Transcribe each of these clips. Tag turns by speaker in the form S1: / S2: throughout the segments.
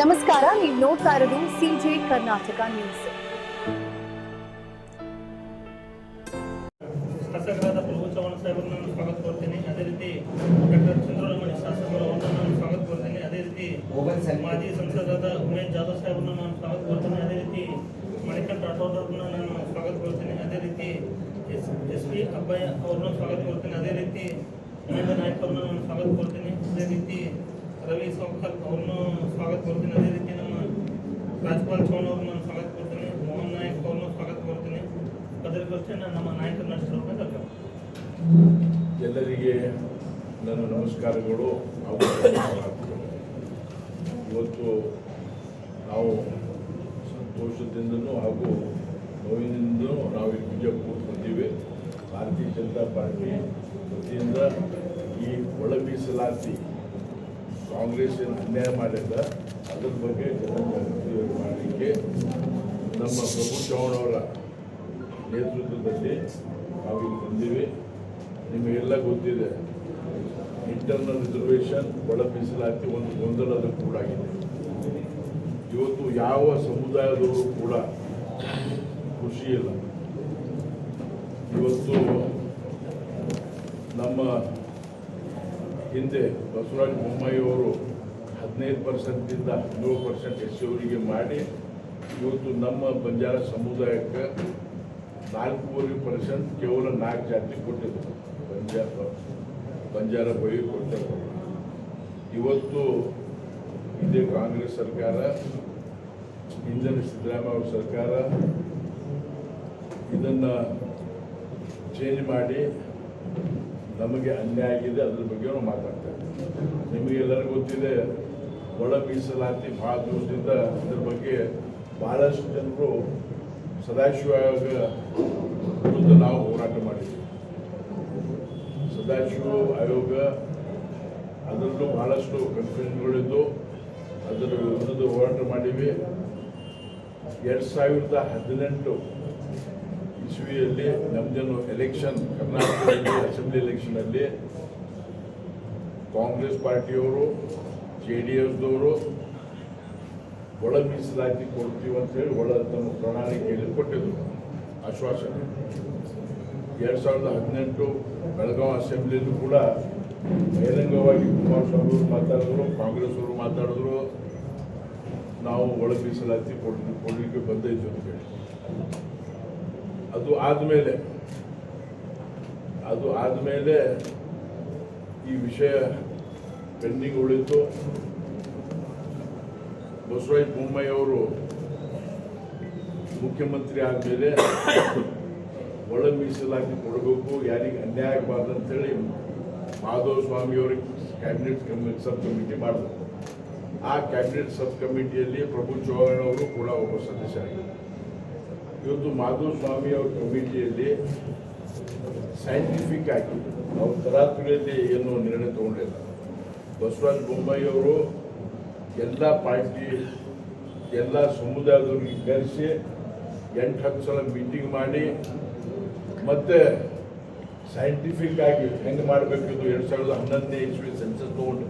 S1: ನಮಸ್ಕಾರ, ನೀವು ನೋಡ್ತಾ ಇರೋದು ಸಿಜೆ ಕರ್ನಾಟಕ ನ್ಯೂಸ್.
S2: ಶಾಸಕರಾದ ಪ್ರಭು ಚವ್ಹಾಣ್ ಸಾಹೇಬರನ್ನು ನಾನು ಸ್ವಾಗತ ಕೋರ್ತೀನಿ. ಅದೇ ರೀತಿ ಡಾಕ್ಟರ್ ಚಂದ್ರಮಣಿ ಶಾಸಕರು ಅವರನ್ನು ನಾನು ಸ್ವಾಗತ ಕೋರ್ತೀನಿ. ಅದೇ ರೀತಿ ಮಾಜಿ ಸಂಸದರಾದ ಉಮೇಶ್ ಜಾಧವ್ ಸಾಹೇಬರನ್ನು ನಾನು ಸ್ವಾಗತ ಕೋರ್ತೀನಿ. ಅದೇ ರೀತಿ ಮಣಿಕಂಠ ರಾಠೋಡ್ ಅವರನ್ನು ನಾನು ಸ್ವಾಗತ ಕೋರ್ತೀನಿ. ಅದೇ ರೀತಿ SP ಅಬ್ಬಯ್ಯ ಅವರನ್ನು ಸ್ವಾಗತ ಕೋರ್ತೀನಿ. ಅದೇ ರೀತಿ ಮಹೇಂದ್ರ ನಾಯಕ್ ಅವರನ್ನು ನಾನು ಸ್ವಾಗತ ಕೋರ್ತೀನಿ. ಅದೇ ರೀತಿ ರವಿ ಸೌಕರ್ ಅವ್ರನ್ನು ಸ್ವಾಗತ ಕೋರ್ತೀನಿ. ಅದೇ ರೀತಿ ನಮ್ಮ ರಾಜ್ಪಾಲ್ ಚೌಹಾಣ್ ಅವ್ರನ್ನು ನಾನು ಸ್ವಾಗತ ಕೋರ್ತೀನಿ. ಮೋಹನ್ ನಾಯಕ್ ಅವ್ರನ್ನು ಸ್ವಾಗತ ಕೋರ್ತೀನಿ. ಅದಕ್ಕೋಸ್ಕರ ನಾನು ನಮ್ಮ ನಾಯಕರ ನಡೆಸಿರೋದು.
S3: ಎಲ್ಲರಿಗೆ ನನ್ನ ನಮಸ್ಕಾರಗಳು. ಇವತ್ತು ನಾವು ಸಂತೋಷದಿಂದನೂ ಹಾಗೂ ನೋವಿನಿಂದಲೂ ನಾವು ಈ ವಿಜಯಪುರ ಬಂದೀವಿ. ಭಾರತೀಯ ಜನತಾ ಪಾರ್ಟಿ ವತಿಯಿಂದ ಈ ಒಳ ಮೀಸಲಾತಿ ಕಾಂಗ್ರೆಸ್ ಏನು ಅನ್ಯಾಯ ಮಾಡಿಲ್ಲ ಅದ್ರ ಬಗ್ಗೆ ಜನಜಾಗೃತಿ ಮಾಡಲಿಕ್ಕೆ ನಮ್ಮ ಪ್ರಭು ಚವ್ಹಾಣ್ ಅವರ ನೇತೃತ್ವದಲ್ಲಿ ನಾವು ಇಲ್ಲಿ ಬಂದೀವಿ. ನಿಮಗೆಲ್ಲ ಗೊತ್ತಿದೆ, ಇಂಟರ್ನಲ್ ರಿಸರ್ವೇಷನ್ ಒಳ ಮೀಸಲಾತಿ ಒಂದು ಗೊಂದಲದ ಕೂಡಾಗಿದೆ. ಇವತ್ತು ಯಾವ ಸಮುದಾಯದವರು ಕೂಡ ಖುಷಿ ಇಲ್ಲ. ಇವತ್ತು ನಮ್ಮ ಹಿಂದೆ ಬಸವರಾಜ ಬೊಮ್ಮಾಯಿಯವರು 15% 17% SC ಅವರಿಗೆ ಮಾಡಿ ಇವತ್ತು ನಮ್ಮ ಬಂಜಾರ ಸಮುದಾಯಕ್ಕೆ 4.5% ಕೇವಲ 4 ಜಾತಿ ಕೊಟ್ಟಿದ್ರು. ಬಂಜಾರ ಬಳಿ ಕೊಟ್ಟರು. ಇವತ್ತು ಇದೇ ಕಾಂಗ್ರೆಸ್ ಸರ್ಕಾರ, ಹಿಂದಿನ ಸಿದ್ದರಾಮಯ್ಯ ಅವರ ಸರ್ಕಾರ ಇದನ್ನು ಚೇಂಜ್ ಮಾಡಿ ನಮಗೆ ಅನ್ಯಾಯ ಆಗಿದೆ, ಅದ್ರ ಬಗ್ಗೆ ನಾವು ಮಾತಾಡ್ತಾ ಇದ್ದೀವಿ. ನಿಮಗೆಲ್ಲರಿಗೂ ಗೊತ್ತಿದೆ, ಒಳ ಮೀಸಲಾತಿ ಭಾಳ ದಿವಸದಿಂದ ಅದ್ರ ಬಗ್ಗೆ ಭಾಳಷ್ಟು ಜನರು ಸದಾಶಿವ ಆಯೋಗ ವಿರುದ್ಧ ನಾವು ಹೋರಾಟ ಮಾಡಿದ್ದೀವಿ. ಸದಾಶಿವ ಆಯೋಗ ಅದರಲ್ಲೂ ಭಾಳಷ್ಟು ಕನ್ಫ್ಯೂಷನ್ಗಳಿದ್ದು ಅದರ ವಿರುದ್ಧ ಹೋರಾಟ ಮಾಡೀವಿ. 2018 ಇಸ್ವಿಯಲ್ಲಿ ನಮ್ಮದೇನು ಎಲೆಕ್ಷನ್, ಕರ್ನಾಟಕದಲ್ಲಿ ಅಸೆಂಬ್ಲಿ ಎಲೆಕ್ಷನಲ್ಲಿ ಕಾಂಗ್ರೆಸ್ ಪಾರ್ಟಿಯವರು, JDSದವರು ಒಳ ಮೀಸಲಾತಿ ಕೊಡ್ತೀವಿ ಅಂತೇಳಿ ತಮ್ಮ ಪ್ರಣಾಳಿಕೆಯಲ್ಲಿ ಕೊಟ್ಟಿದ್ರು ಆಶ್ವಾಸನೆ. 2018 ಬೆಳಗಾವಿ ಅಸೆಂಬ್ಲಿಯಲ್ಲೂ ಕೂಡ ಬಹಿರಂಗವಾಗಿ ಕುಮಾರಸ್ವಾಮಿ ಅವರು ಮಾತಾಡಿದ್ರು, ಕಾಂಗ್ರೆಸ್ ಅವರು ಮಾತಾಡಿದ್ರು, ನಾವು ಒಳ ಮೀಸಲಾತಿ ಕೊಡಲಿಕ್ಕೆ ಬಂದಿದ್ದು ಅಂತೇಳಿ. ಅದು ಆದಮೇಲೆ ಈ ವಿಷಯ ಪೆಂಡಿಂಗ್ ಉಳಿತು. ಬಸವರಾಜ ಬೊಮ್ಮಾಯಿ ಅವರು ಮುಖ್ಯಮಂತ್ರಿ ಆದಮೇಲೆ ಒಳ ಮೀಸಲಾತಿ ಕೊಡಬೇಕು, ಯಾರಿಗೆ ಅನ್ಯಾಯ ಆಗಬಾರ್ದು ಅಂತೇಳಿ ಮಾಧವ ಸ್ವಾಮಿಯವರಿಗೆ ಕ್ಯಾಬಿನೆಟ್ ಸಬ್ ಕಮಿಟಿ ಮಾಡಿದ್ರು. ಆ ಕ್ಯಾಬಿನೆಟ್ ಸಬ್ ಕಮಿಟಿಯಲ್ಲಿ ಪ್ರಭು ಚವ್ಹಾಣ್ ಅವರು ಕೂಡ ಒಬ್ಬ ಸದಸ್ಯರಾಗಿದ್ದರು. ಇವತ್ತು ಮಾಧವ ಸ್ವಾಮಿ ಅವರ ಕಮಿಟಿಯಲ್ಲಿ ಸೈಂಟಿಫಿಕ್ ಆಗಿ ನಾವು ತರಾತುರಿಯಲ್ಲಿ ಏನು ನಿರ್ಣಯ ತಗೊಂಡಿಲ್ಲ. ಬಸವರಾಜ ಬೊಮ್ಮಾಯಿ ಅವರು ಎಲ್ಲ ಪಾರ್ಟಿ, ಎಲ್ಲ ಸಮುದಾಯದವ್ರಿಗೆ ಕರೆಸಿ 8-10 ಸಲ ಮೀಟಿಂಗ್ ಮಾಡಿ ಮತ್ತೆ ಸೈಂಟಿಫಿಕ್ ಆಗಿ ಹೆಂಗೆ ಮಾಡಬೇಕಿದ್ದು 2011 ಇಸ್ವಿ ಸೆನ್ಸಸ್ ತೊಗೊಂಡು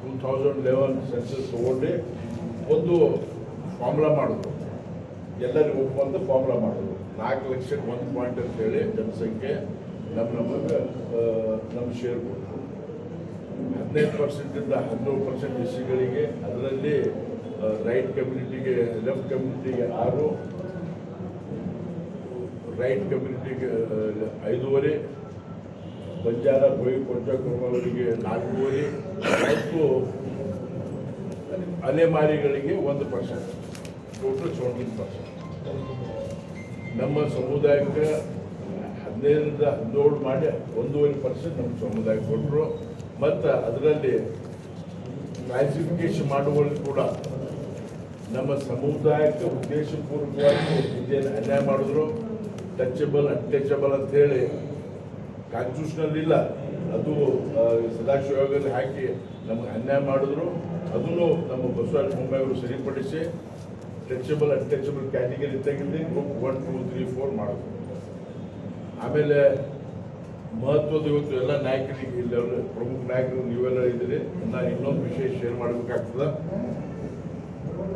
S3: 2011 ಸೆನ್ಸಸ್ ತೊಗೊಂಡು ಒಂದು ಫಾರ್ಮುಲಾ ಮಾಡಿದ್ರು. ಎಲ್ಲರಿಗೂ ಒಪ್ಪಂದು ಫಾರ್ಮುಲಾ ಮಾಡಿದ್ರು. 4 ಲಕ್ಷಕ್ಕೆ 1 ಪಾಯಿಂಟ್ ಅಂತೇಳಿ ಜನಸಂಖ್ಯೆ ನಮ್ಮ ಶೇರ್ ಕೊಟ್ಟರು. 15% 17% SCಗಳಿಗೆ, ಅದರಲ್ಲಿ ರೈಟ್ ಕಮ್ಯುನಿಟಿಗೆ, ಲೆಫ್ಟ್ ಕಮ್ಯುನಿಟಿಗೆ 6, ರೈಟ್ ಕಮ್ಯುನಿಟಿಗೆ 5.5, ಬಂಜಾರ ಬಳಿ ಕೊಟ್ಟವರಿಗೆ 4.5 ಮತ್ತು ಅಲೆಮಾರಿಗಳಿಗೆ 1%, ಟೋಟಲ್ 17%. ನಮ್ಮ ಸಮುದಾಯಕ್ಕೆ 15 17 ಮಾಡಿ 1.5% ನಮ್ಮ ಸಮುದಾಯಕ್ಕೆ ಕೊಟ್ಟರು. ಮತ್ತು ಅದರಲ್ಲಿ ಕ್ಲಾಸಿಫಿಕೇಶನ್ ಮಾಡುವಲ್ಲಿ ಕೂಡ ನಮ್ಮ ಸಮುದಾಯಕ್ಕೆ ಉದ್ದೇಶಪೂರ್ವಕವಾಗಿ ಇದೇನು ಅನ್ಯಾಯ ಮಾಡಿದ್ರು. ಟಚಬಲ್, ಅನ್ಟಚಬಲ್ ಅಂತೇಳಿ ಕಾನ್ಸ್ಟಿಟ್ಯೂಷನಲ್ಲಿಲ್ಲ, ಅದು ಸದಾಶಿವ ಆಯೋಗದಲ್ಲಿ ಹಾಕಿ ನಮಗೆ ಅನ್ಯಾಯ ಮಾಡಿದ್ರು. ಅದನ್ನು ನಮ್ಮ ಬಸವರಾಜ ಬೊಮ್ಮಾಯಿ ಅವರು ಸರಿಪಡಿಸಿ ಟಚಬಲ್, ಅನ್ಟಚಬಲ್ ಕ್ಯಾಟಗರಿ ತೆಗೆದು ಗ್ರೂಪ್ 1, 2, 3, 4 ಮಾಡಿದ್ರು. ಆಮೇಲೆ ಮಹತ್ವದ ಇವತ್ತು ಎಲ್ಲ ನಾಯಕರಿಗೆ, ಇಲ್ಲೆಲ್ಲ ಪ್ರಮುಖ ನಾಯಕರು ನೀವೆಲ್ಲ ಇದ್ದೀರಿ. ನಾನು ಇನ್ನೊಂದು ವಿಷಯ ಶೇರ್ ಮಾಡಬೇಕಾಗ್ತದೆ.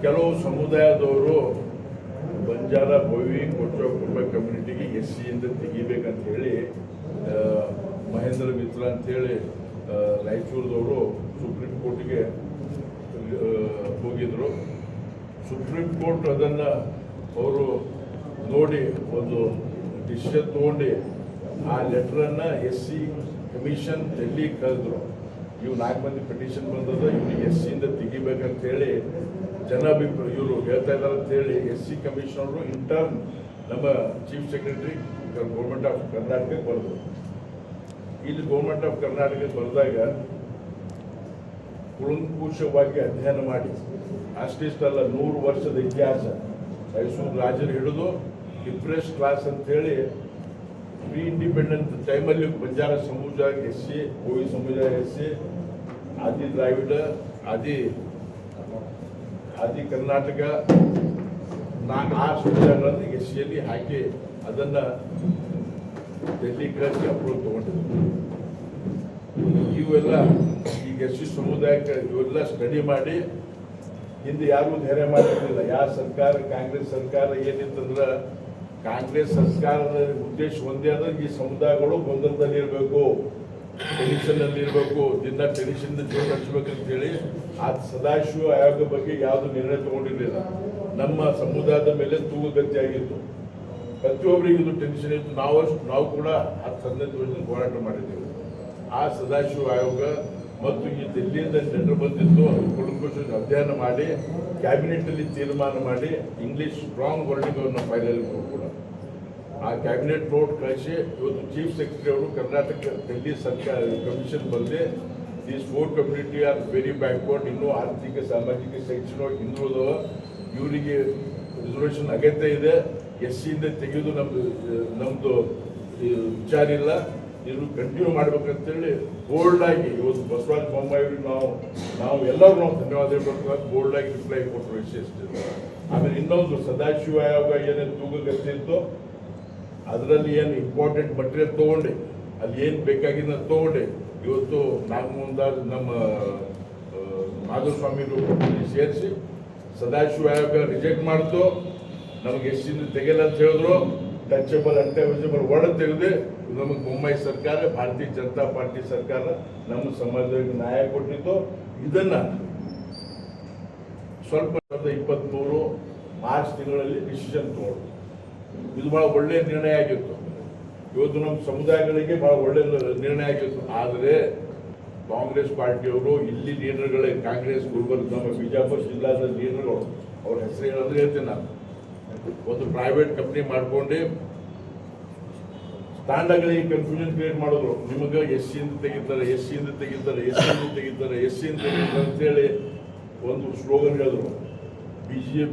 S3: ಕೆಲವು ಸಮುದಾಯದವರು ಬಂಜಾರ ಬೋವಿ ಕೊಚ್ಚೋ ಕುರುಬ ಕಮ್ಯುನಿಟಿಗೆ SC ತೆಗಿಬೇಕಂತ ಹೇಳಿ ಮಹೇಂದ್ರ ಮಿತ್ರ ಅಂತೇಳಿ ರಾಯಚೂರದವರು ಸುಪ್ರೀಂ ಕೋರ್ಟ್ಗೆ ಹೋಗಿದ್ರು. ಸುಪ್ರೀಂ ಕೋರ್ಟ್ ಅದನ್ನು ಅವರು ನೋಡಿ ಒಂದು ಡಿಸಿಷನ್ ತಗೊಂಡು ಆ ಲೆಟ್ರನ್ನು SC ಕಮಿಷನ್ ಡೆಲ್ಲಿ ಕರೆದ್ರು. ಇವು 4 ಮಂದಿ ಪಿಟಿಷನ್ ಬಂದದ, ಇವ್ರಿಗೆ SC ತೆಗಿಬೇಕಂತ ಹೇಳಿ ಇವರು ಹೇಳ್ತಾ ಇದ್ದಾರೆ ಅಂತ ಹೇಳಿ SC ಕಮಿಷನರು ಇಂಟರ್ನ್ ನಮ್ಮ ಚೀಫ್ ಸೆಕ್ರೆಟರಿ ಗೌರ್ಮೆಂಟ್ ಆಫ್ ಕರ್ನಾಟಕಕ್ಕೆ ಬರೆದ್ರು. ಇಲ್ಲಿ ಗೌರ್ಮೆಂಟ್ ಆಫ್ ಕರ್ನಾಟಕಕ್ಕೆ ಬರೆದಾಗ ಕೂಲಂಕುಷವಾಗಿ ಅಧ್ಯಯನ ಮಾಡಿ ಅಷ್ಟಿಷ್ಟಲ್ಲ 100 ವರ್ಷದ ಇತಿಹಾಸ ಮೈಸೂರು ರಾಜರು ಹಿಡಿದು ಡಿಪ್ರೆಸ್ ಕ್ಲಾಸ್ ಅಂತ ಹೇಳಿ ಪ್ರೀ ಇಂಡಿಪೆಂಡೆಂಟ್ ಟೈಮಲ್ಲಿ ಬಂಜಾರ ಸಮುದಾಯ SC, ಬೋವಿ ಸಮುದಾಯ SC, ಆದಿ ದ್ರಾವಿಡ, ಆದಿ ಕರ್ನಾಟಕ ಆ ಸಮುದಾಯಗಳನ್ನು SCಯಲ್ಲಿ ಹಾಕಿ ಅದನ್ನು ಡೆಲ್ಲಿ ಕಳಿಸಿ ಅಪ್ರೂವ್ ತಗೊಂಡಿದ್ರು. ಇವೆಲ್ಲ ಈಗ SC ಸಮುದಾಯಕ್ಕೆ ಇವೆಲ್ಲ ಸ್ಟಡಿ ಮಾಡಿ ಹಿಂದೆ ಯಾರೂ ಧೈರ್ಯ ಮಾಡಿರಲಿಲ್ಲ. ಯಾವ ಸರ್ಕಾರ, ಕಾಂಗ್ರೆಸ್ ಸರ್ಕಾರ ಏನಿತ್ತಂದ್ರೆ ಕಾಂಗ್ರೆಸ್ ಸರ್ಕಾರದ ಉದ್ದೇಶ ಒಂದೇ ಅಂದ್ರೆ ಈ ಸಮುದಾಯಗಳು ಗೊಂದಲದಲ್ಲಿ ಇರಬೇಕು, ಟೆನ್ಷನ್ ಅಲ್ಲಿ ಇರಬೇಕು, ದಿನ ಟೆನ್ಷನ್ ಜೀವನ ನಡೆಸಬೇಕಂತ ಹೇಳಿ ಆ ಸದಾಶಿವ ಆಯೋಗ ಬಗ್ಗೆ ಯಾವುದು ನಿರ್ಣಯ ತಗೊಂಡಿರಲಿಲ್ಲ. ನಮ್ಮ ಸಮುದಾಯದ ಮೇಲೆ ತೂಗುಗತಿ ಆಗಿತ್ತು. ಪ್ರತಿಯೊಬ್ಬರಿಗೆ ಇದು ಟೆನ್ಷನ್ ಇತ್ತು. ನಾವು ಕೂಡ 10-15 ವರ್ಷ ಹೋರಾಟ ಮಾಡಿದ್ದೇವೆ. ಆ ಸದಾಶಿವ ಆಯೋಗ ಮತ್ತು ಈ ದಿಲ್ಲಿಯಿಂದ ಜನರು ಬಂದಿದ್ದು ಕುಲಂಕುಷ ಅಧ್ಯಯನ ಮಾಡಿ ಕ್ಯಾಬಿನೆಟ್ ಅಲ್ಲಿ ತೀರ್ಮಾನ ಮಾಡಿ ಇಂಗ್ಲಿಷ್ ಸ್ಟ್ರಾಂಗ್ ವರ್ಡಿಂಗ್ ಅವ್ರನ್ನ ಫೈಲಲ್ಲಿ ಕೂಡ ಆ ಕ್ಯಾಬಿನೆಟ್ ನೋಟ್ ಕಳಿಸಿ ಇವತ್ತು ಚೀಫ್ ಸೆಕ್ರೆಟರಿ ಅವರು ಕರ್ನಾಟಕ ಡೆಲ್ಲಿ ಸರ್ಕಾರ ಕಮಿಷನ್ ಬಂದೆ these 4 community are very backward, ಇನ್ನೂ ಆರ್ಥಿಕ ಸಾಮಾಜಿಕ ಶೈಕ್ಷಣಿಕ ಹಿಂದುಳಿದವ, ಇವರಿಗೆ ರಿಸರ್ವೇಷನ್ ಅಗತ್ಯ ಇದೆ. SC ತೆಗೆಯೋದು ನಮ್ದು ವಿಚಾರ ಇಲ್ಲ, ಇದು ಕಂಟಿನ್ಯೂ ಮಾಡ್ಬೇಕಂತೇಳಿ ಬೋಲ್ಡ್ ಆಗಿ ಇವತ್ತು ಬಸವರಾಜ ಬೊಮ್ಮಾಯಿಯವ್ರಿಗೆ ನಾವು ಎಲ್ಲರೂ ಧನ್ಯವಾದ ಹೇಳ್ಬೇಕು. ಬೋಲ್ಡ್ ಆಗಿ ರಿಪ್ಲೈ ಕೊಟ್ಟರು SC. ಆಮೇಲೆ ಇನ್ನೊಂದು ಸದಾಶಿವ ಆಯೋಗ ಏನೇನು ತೂಗಗತಿ ಇತ್ತು ಅದರಲ್ಲಿ ಏನು ಇಂಪಾರ್ಟೆಂಟ್ ಮಟೀರಿಯಲ್ ತೊಗೊಂಡೆ, ಅಲ್ಲಿ ಏನು ಬೇಕಾಗಿದ್ದ ತೊಗೊಂಡೆ ಇವತ್ತು ನಾಗಮೋಹನ್ದಾಸ್ ನಮ್ಮ ಮಾಧುಸ್ವಾಮಿಗಳು ಸೇರಿಸಿ ಸದಾಶಿವ ಆಯೋಗ ರಿಜೆಕ್ಟ್ ಮಾಡ್ತು. ನಮಗೆ SC ತೆಗೆಯಲ್ಲ ಅಂತ ಹೇಳಿದ್ರು. ಟಚಬಲ್ ಅನ್ಟಚಬಲ್ ವರ್ಡ್ ತೆಗೆದು ನಮಗೆ ಬೊಮ್ಮಾಯಿ ಸರ್ಕಾರ, ಭಾರತೀಯ ಜನತಾ ಪಾರ್ಟಿ ಸರ್ಕಾರ ನಮ್ಮ ಸಮಾಜಕ್ಕೆ ನ್ಯಾಯ ಕೊಟ್ಟಿತ್ತು. ಇದನ್ನ ಸ್ವಲ್ಪ 2023 ಮಾರ್ಚ್ ತಿಂಗಳಲ್ಲಿ ಡಿಸಿಷನ್ ತಗೊಂಡು ಇದು ಬಹಳ ಒಳ್ಳೆಯ ನಿರ್ಣಯ ಆಗಿತ್ತು. ಇವತ್ತು ನಮ್ಮ ಸಮುದಾಯಗಳಿಗೆ ಬಹಳ ಒಳ್ಳೆಯ ನಿರ್ಣಯ ಆಗಿತ್ತು. ಆದರೆ ಕಾಂಗ್ರೆಸ್ ಪಾರ್ಟಿಯವರು ಇಲ್ಲಿ ಲೀಡರ್ಗಳೇ, ಕಾಂಗ್ರೆಸ್ ಗುಲ್ಬರ್ಗ ನಮ್ಮ ಬಿಜಾಪುರ ಜಿಲ್ಲಾದ ಲೀಡರ್ಗಳು, ಅವ್ರ ಹೆಸರು ಏನಂದ್ರೆ ಹೇಳ್ತೀನಿ ನಾನು, ಒಂದು ಪ್ರೈವೇಟ್ ಕಂಪ್ನಿ ಮಾಡ್ಕೊಂಡು ತಾಂಡಗಳಿಗೆ ಕನ್ಫ್ಯೂಷನ್ ಕ್ರಿಯೇಟ್ ಮಾಡಿದ್ರು. ನಿಮಗೆ SC ತೆಗಿತಾರೆ, SC ತೆಗಿತಾರೆ, SC ತೆಗಿತಾರೆ, SC ತೆಗಿತಾರೆ ಅಂತೇಳಿ ಒಂದು ಸ್ಲೋಗನ್ ಹೇಳಿದ್ರು.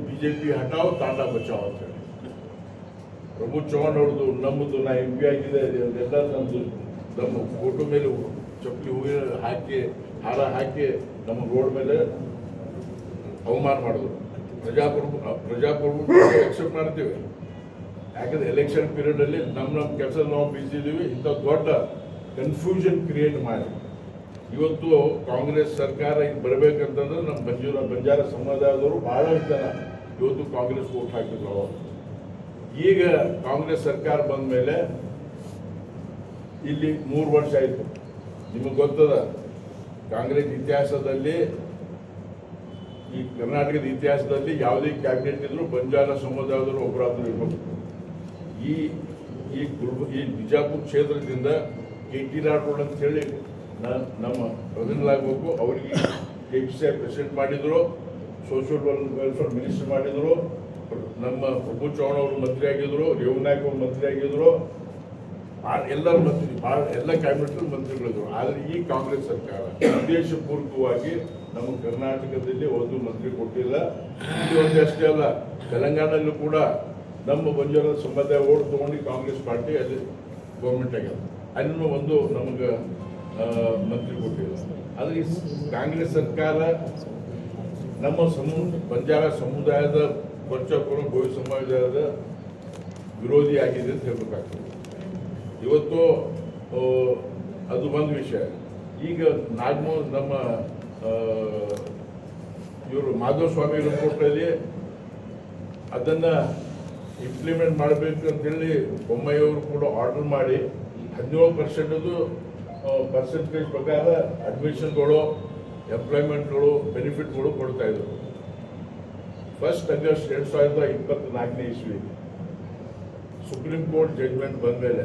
S3: ಬಿಜೆಪಿ ಹಟಾವ್ ತಾಂಡ ಬಚಾವ್ ಅಂತ ಹೇಳಿ. ಪ್ರಮೋದ್ ಚೌಹಾಣ್ ಅವ್ರದ್ದು ನಮ್ಮದು ನಾ MP ಆಗಿದೆ ಎಲ್ಲ ನಮ್ಮ ಫೋಟೋ ಮೇಲೆ ಚಪ್ಪಲಿ ಹೂವಿನ ಹಾಕಿ ಹಾರ ಹಾಕಿ ನಮ್ಮ ರೋಡ್ ಮೇಲೆ ಅವಮಾನ ಮಾಡಿದ್ರು. ಪ್ರಜಾಪ್ರಭುತ್ವ ಎಕ್ಸೆಪ್ಟ್ ಮಾಡ್ತೀವಿ, ಯಾಕಂದ್ರೆ ಎಲೆಕ್ಷನ್ ಪೀರಿಯಡ್ ಅಲ್ಲಿ ನಮ್ಮ ಕೆಲಸ ನಾವು ಬಿಸಿ ಇದೀವಿ. ಇಂಥ ದೊಡ್ಡ ಕನ್ಫ್ಯೂಷನ್ ಕ್ರಿಯೇಟ್ ಮಾಡಿ ಇವತ್ತು ಕಾಂಗ್ರೆಸ್ ಸರ್ಕಾರ ಈಗ ಬರಬೇಕಂತಂದ್ರೆ ನಮ್ಮ ಬಂಜಾರ ಸಮುದಾಯದವರು ಬಹಳಷ್ಟು ಜನ ಇವತ್ತು ಕಾಂಗ್ರೆಸ್ ವೋಟ್ ಹಾಕಿದ್ರು. ಈಗ ಕಾಂಗ್ರೆಸ್ ಸರ್ಕಾರ ಬಂದ ಮೇಲೆ ಇಲ್ಲಿ 3 ವರ್ಷ ಆಯಿತು. ನಿಮಗೆ ಗೊತ್ತದ ಕಾಂಗ್ರೆಸ್ ಇತಿಹಾಸದಲ್ಲಿ, ಈ ಕರ್ನಾಟಕದ ಇತಿಹಾಸದಲ್ಲಿ ಯಾವುದೇ ಕ್ಯಾಬಿನೆಟ್ ಇದ್ರು ಬಂಜಾರ ಸಮುದಾಯದವರು ಒಬ್ಬರಾದ್ರು ಇರ್ಬೇಕು. ಈ ಬಿಜಾಪುರ ಕ್ಷೇತ್ರದಿಂದ KT ರಾಠೋಡ್ ಅಂತ ಹೇಳಿ ನಮ್ಮ ಪ್ರಧಾನರಾಗಬೇಕು. ಅವರಿಗೆ KPCI ಪ್ರೆಸಿಡೆಂಟ್ ಮಾಡಿದ್ರು, ಸೋಷಿಯಲ್ ವೆಲ್ಫೇರ್ ಮಿನಿಸ್ಟರ್ ಮಾಡಿದ್ರು. ನಮ್ಮ ಪ್ರಮೋದ್ ಚೌಹಾಣ್ ಅವರು ಮಂತ್ರಿ ಆಗಿದ್ರು, ರೇವನಾಯಕ್ ಅವರು ಮಂತ್ರಿ ಆಗಿದ್ರು, ಎಲ್ಲರ ಮಂತ್ರಿ ಎಲ್ಲ ಕ್ಯಾಬಿನೆಟ್ ಮಂತ್ರಿಗಳಿದ್ರು. ಆದರೆ ಈ ಕಾಂಗ್ರೆಸ್ ಸರ್ಕಾರ ಉದ್ದೇಶಪೂರ್ವಕವಾಗಿ ನಮ್ಮ ಕರ್ನಾಟಕದಲ್ಲಿ ಒಂದು ಮಂತ್ರಿ ಕೊಟ್ಟಿಲ್ಲ. ಇಲ್ಲಿ ಒಂದಷ್ಟೇ ಅಲ್ಲ, ತೆಲಂಗಾಣದಲ್ಲೂ ಕೂಡ ನಮ್ಮ ಬಂಜಾರ ಸಮುದಾಯ ಓಟ್ ತಗೊಂಡು ಕಾಂಗ್ರೆಸ್ ಪಾರ್ಟಿ ಅಲ್ಲಿ ಗೌರ್ಮೆಂಟ್ ಆಗ್ಯದ, ಅಲ್ಲಿನೂ ಒಂದು ನಮಗೆ ಮಂತ್ರಿ ಕೊಟ್ಟಿಲ್ಲ. ಆದರೆ ಈ ಕಾಂಗ್ರೆಸ್ ಸರ್ಕಾರ ನಮ್ಮ ಬಂಜಾರ ಸಮುದಾಯದ ಕೊಚ್ಚಪುರ ಬೋವಿ ಸಮುದಾಯದ ವಿರೋಧಿ ಆಗಿದೆ ಅಂತ ಹೇಳ್ಬೇಕಾಗ್ತದೆ. ಇವತ್ತು ಅದು ಒಂದು ವಿಷಯ. ಈಗ ನಮ್ಮ ಇವರು ಮಾಧವಸ್ವಾಮಿ ರಿಪೋರ್ಟಲ್ಲಿ ಅದನ್ನು ಇಂಪ್ಲಿಮೆಂಟ್ ಮಾಡಬೇಕು ಅಂತೇಳಿ ಬೊಮ್ಮಾಯಿಯವರು ಕೂಡ ಆರ್ಡರ್ ಮಾಡಿ 17% ಪರ್ಸೆಂಟೇಜ್ ಪ್ರಕಾರ ಅಡ್ಮಿಷನ್ಗಳು ಎಂಪ್ಲಾಯ್ಮೆಂಟ್ಗಳು ಬೆನಿಫಿಟ್ಗಳು ಕೊಡ್ತಾ ಇದ್ರು. 1 ಆಗಸ್ಟ್ 2024 ಇಸ್ವಿ ಸುಪ್ರೀಂ ಕೋರ್ಟ್ ಜಡ್ಜ್ಮೆಂಟ್ ಬಂದ ಮೇಲೆ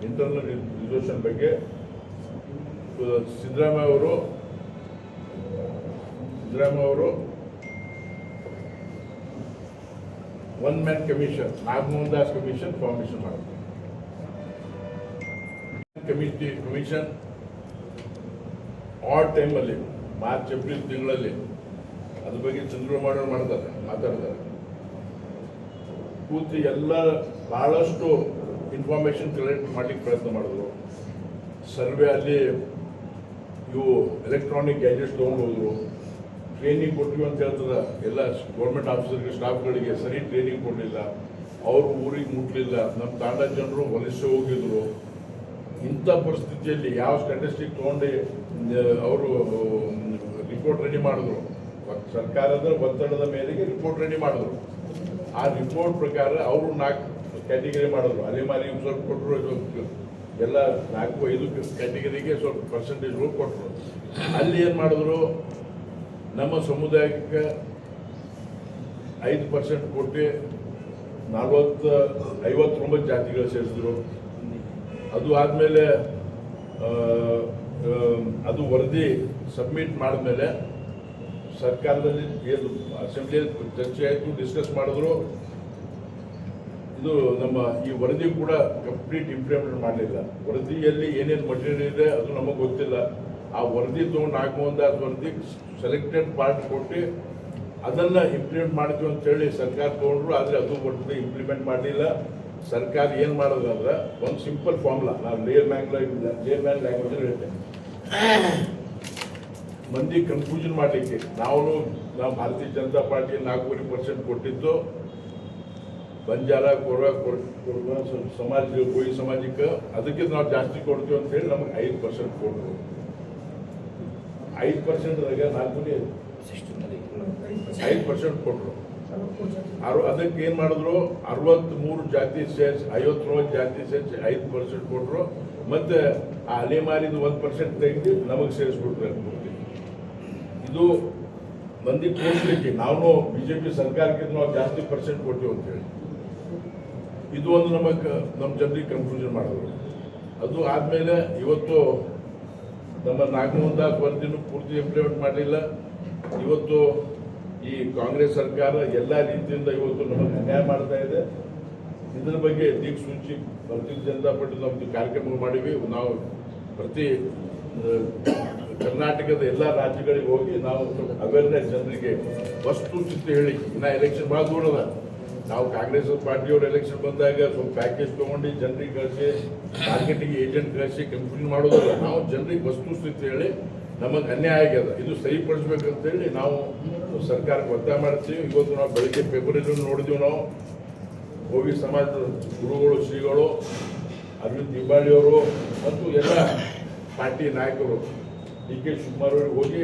S3: ಇಂಟರ್ನಲ್ ರಿಸರ್ವೇಷನ್ ಬಗ್ಗೆ ಸಿದ್ದರಾಮಯ್ಯ ಅವರು one man commission Nagamohan Das commission formation ಮಾಡಿದ್ರು. ಕಮಿಷನ್ ಆಡ್ ಟೈಮಲ್ಲಿ ಮಾರ್ಚ್ ಏಪ್ರಿಲ್ ತಿಂಗಳಲ್ಲಿ ಅದ್ರ ಬಗ್ಗೆ ಚಂದ್ರಮಾಡ ಮಾತಾಡ್ತಾರೆ. ಕೂತು ಎಲ್ಲ ಬಹಳಷ್ಟು ಇನ್ಫಾರ್ಮೇಶನ್ ಕಲೆಕ್ಟ್ ಮಾಡ್ಲಿಕ್ಕೆ ಪ್ರಯತ್ನ ಮಾಡಿದ್ರು. ಸರ್ವೆ ಅಲ್ಲಿ ಇವು ಎಲೆಕ್ಟ್ರಾನಿಕ್ ಗ್ಯಾಜೆಟ್ಸ್ ತೊಗೊಂಡು ಹೋದ್ರು. ಟ್ರೈನಿಂಗ್ ಕೊಟ್ಟಿವಿ ಅಂತ ಹೇಳ್ತದ ಎಲ್ಲ ಗೌರ್ಮೆಂಟ್ ಆಫೀಸರ್ಗೆ ಸ್ಟಾಫ್ಗಳಿಗೆ ಸರಿ ಟ್ರೈನಿಂಗ್ ಕೊಡಲಿಲ್ಲ, ಅವರು ಊರಿಗೆ ಮುಟ್ಲಿಲ್ಲ, ನಮ್ಮ ತಾಂಡ ಜನರು ವಲಸೆ ಹೋಗಿದ್ರು. ಇಂಥ ಪರಿಸ್ಥಿತಿಯಲ್ಲಿ ಯಾವ ಸ್ಟ್ಯಾಟಿಸ್ಟಿಕ್ ತೊಗೊಂಡು ಅವರು ರಿಪೋರ್ಟ್ ರೆಡಿ ಮಾಡಿದ್ರು. ಸರ್ಕಾರದ ಒತ್ತಡದ ಮೇರೆಗೆ ರಿಪೋರ್ಟ್ ರೆಡಿ ಮಾಡಿದ್ರು. ಆ ರಿಪೋರ್ಟ್ ಪ್ರಕಾರ ಅವರು 4 ಕ್ಯಾಟಗರಿ ಮಾಡಿದ್ರು. ಅಲೆಮಾರಿಗೆ ಸ್ವಲ್ಪ ಕೊಟ್ಟರು, ಎಲ್ಲ 4-5 ಕ್ಯಾಟಗರಿಗೆ ಸ್ವಲ್ಪ ಪರ್ಸೆಂಟೇಜ್ಗಳು ಕೊಟ್ಟರು. ಅಲ್ಲಿ ಏನು ಮಾಡಿದ್ರು, ನಮ್ಮ ಸಮುದಾಯಕ್ಕೆ 5% ಕೊಟ್ಟು 59 ಜಾತಿಗಳು ಸೇರಿಸಿದ್ರು. ಅದು ಆದಮೇಲೆ ಅದು ವರದಿ ಸಬ್ಮಿಟ್ ಮಾಡಿದ್ಮೇಲೆ ಸರ್ಕಾರದಲ್ಲಿ ಏನು ಅಸೆಂಬ್ಲಿಯಲ್ಲಿ ಚರ್ಚೆ ಆಯಿತು, ಡಿಸ್ಕಸ್ ಮಾಡಿದ್ರು. ಇದು ನಮ್ಮ ಈ ವರದಿ ಕೂಡ ಕಂಪ್ಲೀಟ್ ಇಂಪ್ಲಿಮೆಂಟ್ ಮಾಡಲಿಲ್ಲ. ವರದಿಯಲ್ಲಿ ಏನೇನು ಮಟೀರಿಯಲ್ ಇದೆ ಅದು ನಮಗೆ ಗೊತ್ತಿಲ್ಲ. ಆ ವರದಿ ತೊಗೊಂಡು ನಾಗಮೋಹನ್ ದಾಸ್ ವರದಿ ಸೆಲೆಕ್ಟೆಡ್ ಪಾರ್ಟ್ ಕೊಟ್ಟು ಅದನ್ನು ಇಂಪ್ಲಿಮೆಂಟ್ ಮಾಡ್ತೀವಿ ಅಂತೇಳಿ ಸರ್ಕಾರ ತೊಗೊಂಡ್ರು. ಆದರೆ ಅದು ವರದಿ ಇಂಪ್ಲಿಮೆಂಟ್ ಮಾಡಲಿಲ್ಲ. ಸರ್ಕಾರ ಏನು ಮಾಡೋದು ಅಂದ್ರೆ ಒಂದು ಸಿಂಪಲ್ ಫಾರ್ಮುಲಾ, ನಾವು ಲೇಮ್ಯಾನ್ ಲ್ಯಾಂಗ್ವೇಜ್ ಹೇಳ್ತೇನೆ. ಮಂದಿ ಕನ್ಫ್ಯೂಷನ್ ಮಾಡಲಿಕ್ಕೆ ನಾವು ಭಾರತೀಯ ಜನತಾ ಪಾರ್ಟಿ 4% ಕೊಟ್ಟಿದ್ದು ಬಂಜಾರ ಕೊರವ ಸಮಾಜ ಕೋಯಿ ಸಮಾಜಕ್ಕೆ, ಅದಕ್ಕೆ ನಾವು ಜಾಸ್ತಿ ಕೊಡ್ತೀವಿ ಅಂತ ಹೇಳಿ ನಮಗೆ 5% ಕೊಟ್ಟರು. 5%ದಾಗ 5% ಕೊಟ್ಟರು. ಅದಕ್ಕೆ ಏನು ಮಾಡಿದ್ರು, 63 ಜಾತಿ ಸೇರಿಸಿ 59 ಜಾತಿ ಸೇರಿಸಿ 5% ಕೊಟ್ಟರು. ಮತ್ತೆ ಆ ಅಲೆಮಾರಿದ 1% ತೆಗೆದು ನಮಗೆ ಸೇರಿಸ್ಬಿಟ್ರೆ. ಇದು ಮಂದಿ ತೋರಿಸ್ಲಿಕ್ಕೆ ನಾವು ಬಿಜೆಪಿ ಸರ್ಕಾರಕ್ಕೆ ನಾವು ಜಾಸ್ತಿ ಪರ್ಸೆಂಟ್ ಕೊಡ್ತೀವಿ ಅಂತೇಳಿ ಇದು ಒಂದು ನಮ್ಮ ಜನರಿಗೆ ಕನ್ಫ್ಯೂಷನ್ ಮಾಡಿದ್ರು. ಅದು ಆದಮೇಲೆ ಇವತ್ತು ನಮ್ಮ ನಾಗಮೋಹನ್ ದಾಸ್ ವರದಿನೂ ಪೂರ್ತಿ ಇಂಪ್ಲಿಮೆಂಟ್ ಮಾಡಲಿಲ್ಲ. ಇವತ್ತು ಈ ಕಾಂಗ್ರೆಸ್ ಸರ್ಕಾರ ಎಲ್ಲ ರೀತಿಯಿಂದ ಇವತ್ತು ನಮಗೆ ಅನ್ಯಾಯ ಮಾಡ್ತಾ ಇದೆ. ಇದರ ಬಗ್ಗೆ ದಿಕ್ಸೂಚಿ ಭಾರತೀಯ ಜನತಾ ಪಾರ್ಟಿ ನಮ್ಮದು ಕಾರ್ಯಕ್ರಮ ಮಾಡಿವಿ. ನಾವು ಪ್ರತಿ ಕರ್ನಾಟಕದ ಎಲ್ಲ ರಾಜ್ಯಗಳಿಗೆ ಹೋಗಿ ನಾವು ಅವೇರ್ನೆಸ್ ಜನರಿಗೆ ವಸ್ತುಸ್ಥಿತಿ ಹೇಳಿ. ಇನ್ನು ಎಲೆಕ್ಷನ್ ಭಾಳ ದೂರ ಅದ. ನಾವು ಕಾಂಗ್ರೆಸ್ ಪಾರ್ಟಿಯವರು ಎಲೆಕ್ಷನ್ ಬಂದಾಗ ಸ್ವಲ್ಪ ಪ್ಯಾಕೇಜ್ ತೊಗೊಂಡು ಜನರಿಗೆ ಕಳಿಸಿ ಮಾರ್ಕೆಟಿಂಗ್ ಏಜೆಂಟ್ ಕಳಿಸಿ ಕನ್ಫ್ಯೂಷನ್ ಮಾಡೋದಿಲ್ಲ. ನಾವು ಜನರಿಗೆ ವಸ್ತುಸ್ಥಿತಿ ಹೇಳಿ ನಮಗೆ ಅನ್ಯಾಯ ಆಗ್ಯದ, ಇದು ಸರಿಪಡಿಸ್ಬೇಕಂತೇಳಿ ನಾವು ಸರ್ಕಾರಕ್ಕೆ ಒತ್ತಾಯ ಮಾಡ್ತೀವಿ. ಇವತ್ತು ನಾವು ಬೆಳಿಗ್ಗೆ ಪೇಪರಲ್ಲಿ ನೋಡಿದ್ವಿ. ನಾವು ಹೋಗಿ ಸಮಾಜದ ಗುರುಗಳು, ಶ್ರೀಗಳು, ಅರವಿಂದ್ ಲಿಂಬಾಳಿಯವರು ಮತ್ತು ಎಲ್ಲ ಪಾರ್ಟಿ ನಾಯಕರು DK ಶಿವಕುಮಾರ್ ಅವರಿಗೆ ಹೋಗಿ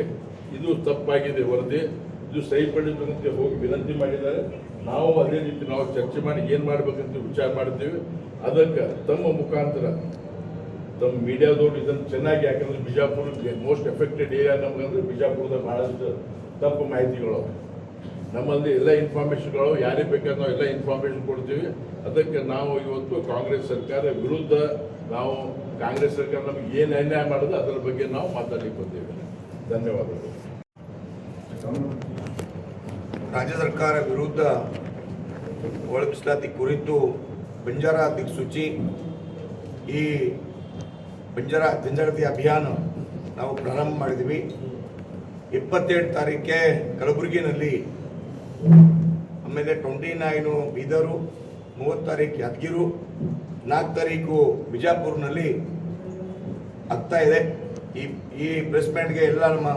S3: ಇದು ತಪ್ಪಾಗಿದೆ ವರದಿ, ಇದು ಸರಿಪಡಿಸಬೇಕಂತ ಹೋಗಿ ವಿನಂತಿ ಮಾಡಿದ್ದಾರೆ. ನಾವು ಅದೇ ರೀತಿ ನಾವು ಚರ್ಚೆ ಮಾಡಿ ಏನು ಮಾಡಬೇಕಂತ ವಿಚಾರ ಮಾಡ್ತೀವಿ. ಅದಕ್ಕೆ ತಮ್ಮ ಮುಖಾಂತರ ತಮ್ಮ ಮೀಡಿಯಾದವರು ಇದನ್ನು ಚೆನ್ನಾಗಿ, ಯಾಕಂದ್ರೆ ಬಿಜಾಪುರ ಮೋಸ್ಟ್ ಎಫೆಕ್ಟೆಡ್ ಏರಿಯಾ ನಮಗಂದ್ರೆ ಬಿಜಾಪುರದ ಬಹಳಷ್ಟು ತಪ್ಪು ಮಾಹಿತಿಗಳು, ನಮ್ಮಲ್ಲಿ ಎಲ್ಲ ಇನ್ಫಾರ್ಮೇಷನ್ಗಳು ಯಾರಿಗೆ ಬೇಕಾದ್ರೆ ನಾವು ಎಲ್ಲ ಇನ್ಫಾರ್ಮೇಷನ್ ಕೊಡ್ತೀವಿ. ಅದಕ್ಕೆ ನಾವು ಇವತ್ತು ಕಾಂಗ್ರೆಸ್ ಸರ್ಕಾರ ವಿರುದ್ಧ ನಾವು ಕಾಂಗ್ರೆಸ್ ಸರ್ಕಾರ ನಮಗೆ ಏನು ಅನ್ಯಾಯ ಮಾಡೋದು ಅದರ ಬಗ್ಗೆ ನಾವು ಮಾತಾಡಲಿಕ್ಕೆ ಬಂದೇವೆ. ಧನ್ಯವಾದಗಳು.
S4: ರಾಜ್ಯ ಸರ್ಕಾರ ವಿರುದ್ಧ ಒಳಗಿಸಲಾತಿ ಕುರಿತು ಬಂಜಾರ ದಿಕ್ಸೂಚಿ ಈ ಬಂಜಾರ ಜನಜಾಗೃತಿ ಅಭಿಯಾನ ನಾವು ಪ್ರಾರಂಭ ಮಾಡಿದ್ವಿ. 27 ತಾರೀಕೆ ಕಲಬುರಗಿನಲ್ಲಿ, ಆಮೇಲೆ 29 ಬೀದರು, 30 ತಾರೀಕು ಯಾದಗಿರು, 4 ತಾರೀಕು ಬಿಜಾಪುರ್ನಲ್ಲಿ ಆಗ್ತಾ ಇದೆ. ಈ ಪ್ರೆಸ್ ಮೀಟ್ಗೆ ಎಲ್ಲ ನಮ್ಮ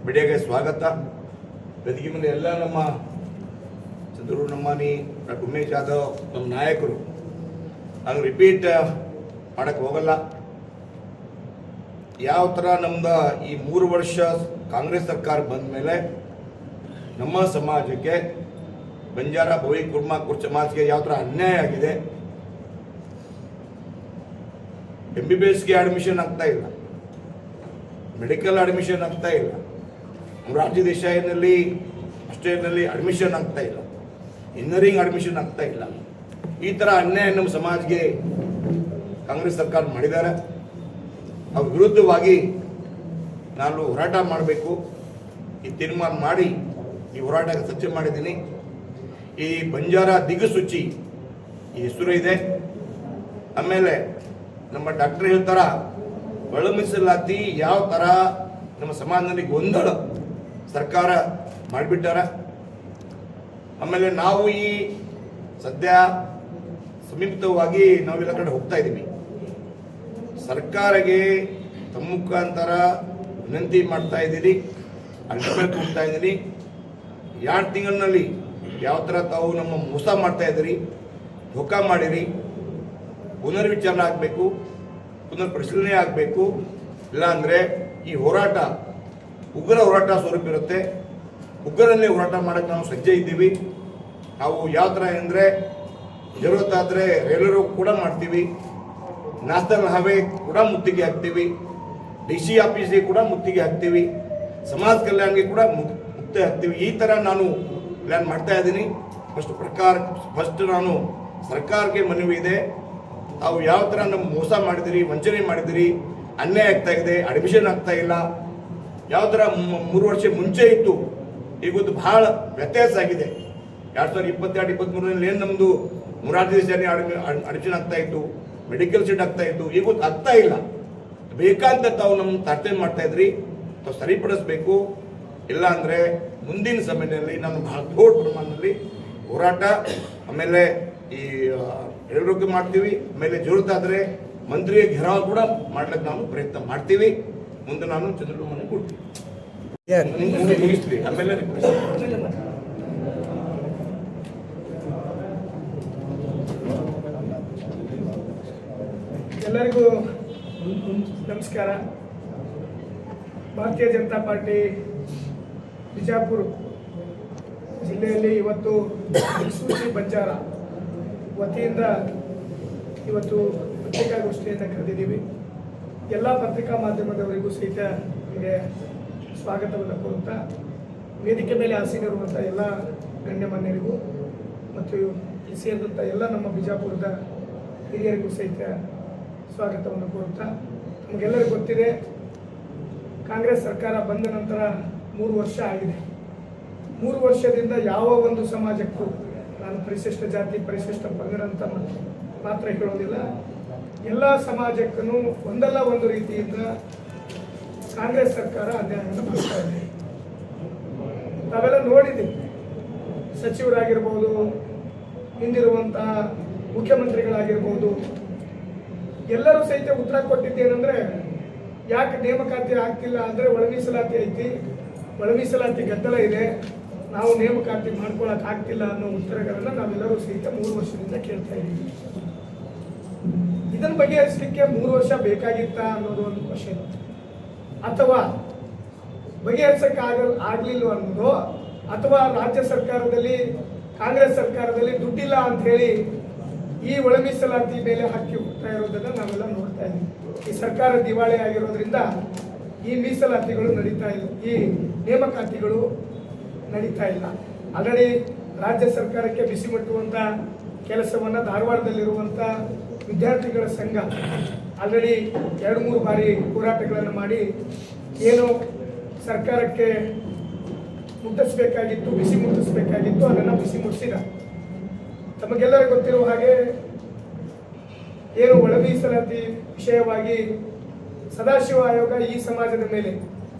S4: ಮೀಡಿಯಾಗೆ ಸ್ವಾಗತ. ವೇದಿಕೆ ಮೇಲೆ ಎಲ್ಲ ನಮ್ಮ ಚಂದ್ರು ನಮ್ಮಾನಿ, ಡಾಕ್ಟರ್ ಉಮೇಶ್ ಯಾದವ್, ನಮ್ಮ ನಾಯಕರು. ನಾನು ರಿಪೀಟ್ ಮಾಡಕ್ಕೆ ಹೋಗಲ್ಲ. ಯಾವ ಥರ ನಮ್ದು ಈ 3 ವರ್ಷ ಕಾಂಗ್ರೆಸ್ ಸರ್ಕಾರ ಬಂದ ಮೇಲೆ ನಮ್ಮ ಸಮಾಜಕ್ಕೆ ಬಂಜಾರ ಬೋವಿ ಕುರ್ಮಾ ಕುರ್ಚ ಸಮಾಜಕ್ಕೆ ಯಾವ ಥರ ಅನ್ಯಾಯ ಆಗಿದೆ. MBBSಗೆ ಅಡ್ಮಿಷನ್ ಆಗ್ತಾ ಇಲ್ಲ, ಮೆಡಿಕಲ್ ಅಡ್ಮಿಷನ್ ಆಗ್ತಾ ಇಲ್ಲ, ಮೊರಾರ್ಜಿ ದೇಸಾಯಿನಲ್ಲಿ ಆಸ್ಟ್ರೇಲಿಯಾದಲ್ಲಿ ಅಡ್ಮಿಷನ್ ಆಗ್ತಾ ಇಲ್ಲ, ಇಂಜಿನಿಯರಿಂಗ್ ಅಡ್ಮಿಷನ್ ಆಗ್ತಾ ಇಲ್ಲ. ಈ ಥರ ಅನ್ಯಾಯ ನಮ್ಮ ಸಮಾಜಕ್ಕೆ ಕಾಂಗ್ರೆಸ್ ಸರ್ಕಾರ ಮಾಡಿದ್ದಾರೆ. ಅವ್ರ ವಿರುದ್ಧವಾಗಿ ನಾನು ಹೋರಾಟ ಮಾಡಬೇಕು ಈ ತೀರ್ಮಾನ ಮಾಡಿ ಈ ಹೋರಾಟಕ್ಕೆ ಸಜ್ಜೆ ಮಾಡಿದ್ದೀನಿ. ಈ ಬಂಜಾರ ದಿಗಸೂಚಿ ಈ ಹೆಸರು ಇದೆ. ಆಮೇಲೆ ನಮ್ಮ ಡಾಕ್ಟರ್ ಹೇಳ್ತಾರ ಒಳ ಮೀಸಲಾತಿ ಯಾವ ಥರ ನಮ್ಮ ಸಮಾಜದಲ್ಲಿ ಗೊಂದಲ ಸರ್ಕಾರ ಮಾಡಿಬಿಟ್ಟಾರ. ಆಮೇಲೆ ನಾವು ಈ ಸದ್ಯ ಸಮೀಪಿತವಾಗಿ ನಾವೆಲ್ಲ ಕಡೆ ಹೋಗ್ತಾ ಇದ್ದೀವಿ. ಸರ್ಕಾರಕ್ಕೆ ತಮ್ಮ ಮುಖಾಂತರ ವಿನಂತಿ ಮಾಡ್ತಾ ಇದ್ದೀರಿ, ಅಲ್ಟಿಮೇಟ್ ಹೋಗ್ತಾ ಇದ್ದೀರಿ. 2 ತಿಂಗಳಿನಲ್ಲಿ ಯಾವ ಥರ ತಾವು ನಮ್ಮ ಮೋಸ ಮಾಡ್ತಾ ಇದ್ದೀರಿ, ಧೋಕಾ ಮಾಡಿರಿ, ಪುನರ್ವಿಚಾರಣೆ ಆಗಬೇಕು, ಪುನರ್ ಪರಿಶೀಲನೆ ಆಗಬೇಕು. ಇಲ್ಲಾಂದರೆ ಈ ಹೋರಾಟ ಉಗ್ರ ಹೋರಾಟ ಸ್ವರೂಪ ಇರುತ್ತೆ. ಉಗ್ರರಲ್ಲಿ ಹೋರಾಟ ಮಾಡೋಕ್ಕೆ ನಾವು ಸಜ್ಜೆ ಇದ್ದೀವಿ. ನಾವು ಯಾವ ಥರ ಅಂದರೆ ಜರುರತ್ತಾದರೆ ರೈಲರು ಕೂಡ ಮಾಡ್ತೀವಿ, ನ್ಯಾಷನಲ್ ಹೈವೇ ಕೂಡ ಮುತ್ತಿಗೆ ಹಾಕ್ತೀವಿ, DC ಆಫೀಸಿಗೆ ಕೂಡ ಮುತ್ತಿಗೆ ಹಾಕ್ತೀವಿ, ಸಮಾಜ ಕಲ್ಯಾಣಕ್ಕೆ ಕೂಡ ಮುಕ್ತಿ ಹಾಕ್ತೀವಿ. ಈ ಥರ ನಾನು ಪ್ಲ್ಯಾನ್ ಮಾಡ್ತಾ ಇದ್ದೀನಿ. ಫಸ್ಟ್ ನಾನು ಸರ್ಕಾರಕ್ಕೆ ಮನವಿ ಇದೆ, ತಾವು ಯಾವ ಥರ ನಮ್ಮ ಮೋಸ ಮಾಡಿದಿರಿ, ವಂಚನೆ ಮಾಡಿದಿರಿ, ಅನ್ಯಾಯ ಆಗ್ತಾ ಇದೆ, ಅಡ್ಮಿಷನ್ ಆಗ್ತಾ ಇಲ್ಲ. ಯಾವ ಥರ 3 ವರ್ಷ ಮುಂಚೆ ಇತ್ತು, ಈಗೊಂದು ಭಾಳ ವ್ಯತ್ಯಾಸ ಆಗಿದೆ. 2022-23ರಲ್ಲಿ ಏನು ನಮ್ಮದು ಮೊರಾರ್ಜಿ ದೇಸಾಯಿ ಅಡ್ಮಿಷನ್ ಆಗ್ತಾ ಇತ್ತು, ಮೆಡಿಕಲ್ ಸೀಟ್ ಆಗ್ತಾ ಇತ್ತು, ಈಗೊಂದು ಆಗ್ತಾ ಇಲ್ಲ. ಬೇಕಂತ ತಾವು ನಮ್ಮ ತಾರತಮ್ಯ ಮಾಡ್ತಾ ಇದ್ರಿ, ತಾವು ಸರಿಪಡಿಸ್ಬೇಕು. ಇಲ್ಲ ಅಂದರೆ ಮುಂದಿನ ಸಮಯದಲ್ಲಿ ನಾನು ಬಹಳ ದೊಡ್ಡ ಪ್ರಮಾಣದಲ್ಲಿ ಹೋರಾಟ, ಆಮೇಲೆ ಈ ಎಲ್ಲರಿಗೂ ಮಾಡ್ತೀವಿ. ಆಮೇಲೆ ಜರುರತ್ತಾದರೆ ಮಂತ್ರಿಯ ಘೆರಾವ್ ಕೂಡ ಮಾಡ್ಲಿಕ್ಕೆ ನಾವು ಪ್ರಯತ್ನ ಮಾಡ್ತೀವಿ. ಮುಂದೆ ನಾನು ಚಂದ್ರಲು ಮನೆ ಕೊಡ್ತೀವಿ. ಮುಗಿಸ್ತೀವಿ ಆಮೇಲೆ
S5: ಎಲ್ಲರಿಗೂ ನಮಸ್ಕಾರ. ಭಾರತೀಯ ಜನತಾ ಪಾರ್ಟಿ ಬಿಜಾಪುರ ಜಿಲ್ಲೆಯಲ್ಲಿ ಇವತ್ತು ದಿಕ್ಸೂಚಿ ಬಂಜಾರ ವತಿಯಿಂದ ಇವತ್ತು ಪತ್ರಿಕಾಗೋಷ್ಠಿಯನ್ನು ಕರೆದಿದ್ದೀವಿ. ಎಲ್ಲ ಪತ್ರಿಕಾ ಮಾಧ್ಯಮದವರಿಗೂ ಸಹಿತ ನಿಮಗೆ ಸ್ವಾಗತವನ್ನು ಕೋರುತ್ತಾ, ವೇದಿಕೆ ಮೇಲೆ ಆಸೀನರುವಂಥ ಎಲ್ಲ ಗಣ್ಯಮಾನ್ಯರಿಗೂ ಮತ್ತು ಇಲ್ಲಿ ಸೇರಿದಂಥ ಎಲ್ಲ ನಮ್ಮ ಬಿಜಾಪುರದ ಹಿರಿಯರಿಗೂ ಸಹಿತ ಸ್ವಾಗತವನ್ನು ಕೋರುತ್ತಾ, ನಮಗೆಲ್ಲರಿಗೂ ಗೊತ್ತಿದೆ ಕಾಂಗ್ರೆಸ್ ಸರ್ಕಾರ ಬಂದ ನಂತರ 3 ವರ್ಷ ಆಗಿದೆ. 3 ವರ್ಷದಿಂದ ಯಾವ ಒಂದು ಸಮಾಜಕ್ಕೂ, ನಾನು ಪರಿಶಿಷ್ಟ ಜಾತಿ ಪರಿಶಿಷ್ಟ ಪಂಗಡ ಅಂತ ಮಾತ್ರ ಹೇಳೋದಿಲ್ಲ, ಎಲ್ಲ ಸಮಾಜಕ್ಕೂ ಒಂದಲ್ಲ ಒಂದು ರೀತಿಯಿಂದ ಕಾಂಗ್ರೆಸ್ ಸರ್ಕಾರ ಅನ್ಯಾಯವನ್ನು ಮಾಡ್ತಾ ಇದೆ. ನಾವೆಲ್ಲ ನೋಡಿದ್ದೀವಿ. ಸಚಿವರಾಗಿರ್ಬೋದು, ಹಿಂದಿರುವಂಥ ಮುಖ್ಯಮಂತ್ರಿಗಳಾಗಿರ್ಬೋದು, ಎಲ್ಲರೂ ಸಹಿತ ಉತ್ತರ ಕೊಟ್ಟಿದ್ದೇನೆಂದರೆ, ಯಾಕೆ ನೇಮಕಾತಿ ಆಗ್ತಿಲ್ಲ ಅಂದರೆ ಒಳ ಮೀಸಲಾತಿ ಐತಿ, ಒಳ ಮೀಸಲಾತಿ ಗದ್ದಲ ಇದೆ, ನಾವು ನೇಮಕಾತಿ ಮಾಡ್ಕೊಳಕ್ಕೆ ಆಗ್ತಿಲ್ಲ ಅನ್ನೋ ಉತ್ತರಗಳನ್ನು ನಾವೆಲ್ಲರೂ ಸಹಿತ 3 ವರ್ಷದಿಂದ ಕೇಳ್ತಾ ಇದ್ದೀವಿ. ಇದನ್ನು ಬಗೆಹರಿಸಲಿಕ್ಕೆ 3 ವರ್ಷ ಬೇಕಾಗಿತ್ತಾ ಅನ್ನೋದು ಒಂದು ಕ್ವಶನ್, ಅಥವಾ ಬಗೆಹರಿಸಕ್ಕೆ ಆಗಲಿಲ್ಲ ಅನ್ನೋದು, ಅಥವಾ ರಾಜ್ಯ ಸರ್ಕಾರದಲ್ಲಿ ಕಾಂಗ್ರೆಸ್ ಸರ್ಕಾರದಲ್ಲಿ ದುಡ್ಡಿಲ್ಲ ಅಂತ ಹೇಳಿ ಈ ಒಳ ಮೀಸಲಾತಿ ಮೇಲೆ ಹಕ್ಕಿ ಹೋಗ್ತಾ ಇರೋದನ್ನು ನಾವೆಲ್ಲ ನೋಡ್ತಾ ಇದ್ದೀವಿ. ಈ ಸರ್ಕಾರ ದಿವಾಳಿ ಆಗಿರೋದ್ರಿಂದ ಈ ಮೀಸಲಾತಿಗಳು ನಡೀತಾ ಇಲ್ಲ, ಈ ನೇಮಕಾತಿಗಳು ನಡೀತಾ ಇಲ್ಲ. ಆಲ್ರೆಡಿ ರಾಜ್ಯ ಸರ್ಕಾರಕ್ಕೆ ಬಿಸಿ ಮುಟ್ಟುವಂಥ ಕೆಲಸವನ್ನು ಧಾರವಾಡದಲ್ಲಿರುವಂಥ ವಿದ್ಯಾರ್ಥಿಗಳ ಸಂಘ ಆಲ್ರೆಡಿ 2-3 ಬಾರಿ ಹೋರಾಟಗಳನ್ನು ಮಾಡಿ ಏನು ಸರ್ಕಾರಕ್ಕೆ ಮುಟ್ಟಿಸಬೇಕಾಗಿತ್ತು, ಬಿಸಿ ಮುಟ್ಟಿಸಬೇಕಾಗಿತ್ತು, ಅದನ್ನು ಬಿಸಿ ಮುಟ್ಟಿಸಿದ. ತಮಗೆಲ್ಲರಿಗೂ ಗೊತ್ತಿರುವ ಹಾಗೆ ಏನು ಒಳ ಮೀಸಲಾತಿ ವಿಷಯವಾಗಿ ಸದಾಶಿವ ಆಯೋಗ ಈ ಸಮಾಜದ ಮೇಲೆ,